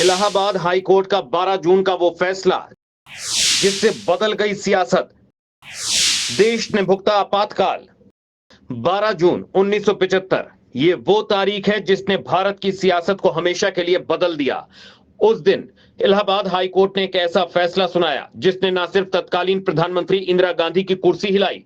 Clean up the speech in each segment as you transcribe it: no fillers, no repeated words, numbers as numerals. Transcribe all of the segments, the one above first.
Allahabad high court का 12 जून का वो फैसला जिससे बदल गई सियासत, देश ने भुगता आपातकाल। 12 जून 1975 ये वो तारीख है जिसने भारत की सियासत को हमेशा के लिए बदल दिया। उस दिन इलाहाबाद हाई कोर्ट ने एक ऐसा फैसला सुनाया जिसने न सिर्फ तत्कालीन प्रधानमंत्री इंदिरा गांधी की कुर्सी हिलाई,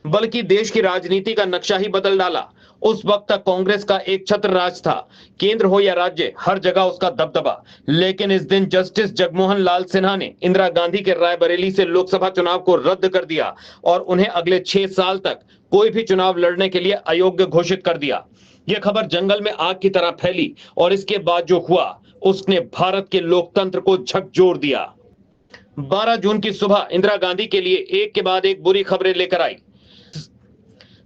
बल्कि देश की राजनीति का नक्शा ही बदल डाला। उस वक्त तक कांग्रेस का एक छत्र राज था, केंद्र हो या राज्य, हर जगह उसका दबदबा। लेकिन इस दिन जस्टिस जगमोहन लाल सिन्हा ने इंदिरा गांधी के रायबरेली से लोकसभा चुनाव को रद्द कर दिया और उन्हें अगले 6 साल तक कोई भी चुनाव लड़ने के लिए अयोग्य घोषित कर दिया। यह खबर जंगल में आग की तरह फैली और इसके बाद जो हुआ उसने भारत के लोकतंत्र को झकझोर दिया। 12 जून की सुबह इंदिरा गांधी के लिए एक के बाद एक बुरी खबरें लेकर आई।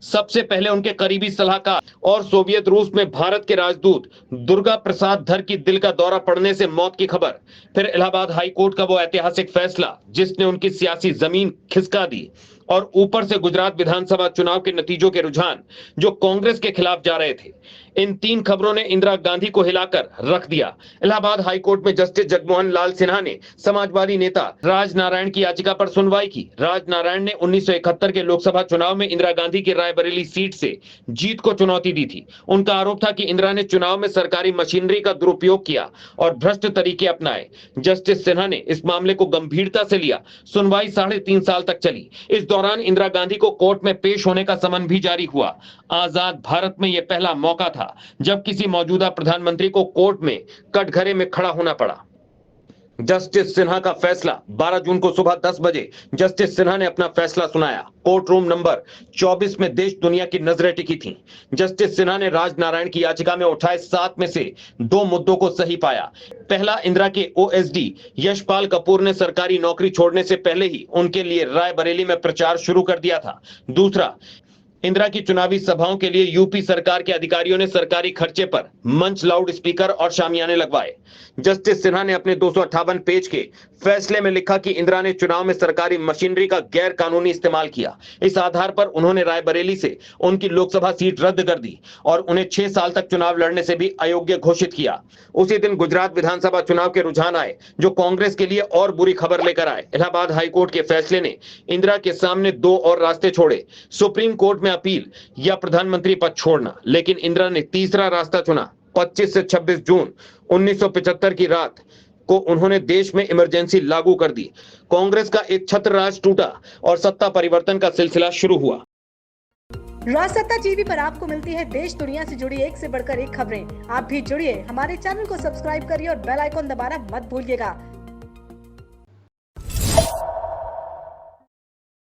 सबसे पहले उनके करीबी सलाहकार और सोवियत रूस में भारत के राजदूत दुर्गा प्रसाद धर की दिल का दौरा पड़ने से मौत की खबर, फिर इलाहाबाद हाई कोर्ट का वो ऐतिहासिक फैसला जिसने उनकी सियासी जमीन खिसका दी, और ऊपर से गुजरात विधानसभा चुनाव के नतीजों के रुझान जो कांग्रेस के खिलाफ जा रहे थे। इन तीन खबरों ने इंदिरा गांधी को हिलाकर रख दिया। इलाहाबाद हाई कोर्ट में जस्टिस जगमोहन लाल सिन्हा ने समाजवादी नेता राजनारायण की याचिका पर सुनवाई की। राजनारायण ने 1971 के लोकसभा चुनाव में इंदिरा गांधी की रायबरेली सीट से जीत को चुनौती दी थी। उनका आरोप था कि इंदिरा ने चुनाव में सरकारी मशीनरी का दुरुपयोग किया और भ्रष्ट तरीके अपनाए। जस्टिस सिन्हा ने इस मामले को गंभीरता से लिया। सुनवाई 3.5 साल तक चली। इस दौरान इंदिरा गांधी को कोर्ट में पेश होने का समन भी जारी हुआ। आजाद भारत में यह पहला मौका था जब किसी मौजूदा प्रधानमंत्री को कोर्ट में कटघरे में खड़ा होना पड़ा। जस्टिस सिन्हा का फैसला 12 जून को सुबह 10 बजे जस्टिस सिन्हा ने अपना फैसला सुनाया। कोर्ट रूम नंबर 24 में देश दुनिया की नजरें टिकी थीं। जस्टिस सिन्हा ने राजनारायण की याचिका में उठाए 7 में से 2 मुद्दों को सही पाया। पहला, इंदिरा के ओएसडी यशपाल कपूर ने सरकारी नौकरी छोड़ने से पहले ही उनके लिए रायबरेली में प्रचार शुरू कर दिया था। दूसरा, इंदिरा की चुनावी सभाओं के लिए यूपी सरकार के अधिकारियों ने सरकारी खर्चे पर मंच, लाउड स्पीकर और शामियाने लगवाए। जस्टिस सिन्हा ने अपने 258 पेज के फैसले में लिखा कि इंदिरा ने चुनाव में सरकारी मशीनरी का गैर कानूनी इस्तेमाल किया। इस आधार पर उन्होंने रायबरेली से उनकी लोकसभा सीट रद्द कर दी और उन्हें 6 साल तक चुनाव लड़ने से भी अयोग्य घोषित किया। उसी दिन गुजरात विधानसभा चुनाव के रुझान आए जो कांग्रेस के लिए और बुरी खबर लेकर आए। इलाहाबाद हाईकोर्ट के फैसले ने इंदिरा के सामने 2 और रास्ते छोड़े, सुप्रीम कोर्ट में अपील या प्रधानमंत्री पद छोड़ना। लेकिन इंदिरा ने तीसरा रास्ता चुना। 25 से 26 जून 1975 की रात को उन्होंने देश में इमरजेंसी लागू कर दी। कांग्रेस का एक छत्र राज टूटा और सत्ता परिवर्तन का सिलसिला शुरू हुआ। राजसत्ता टीवी पर आपको मिलती है देश दुनिया से जुड़ी एक से बढ़कर एक खबरें। आप भी जुड़िए, हमारे चैनल को सब्सक्राइब करिए और बेल आइकॉन दबाना मत भूलिएगा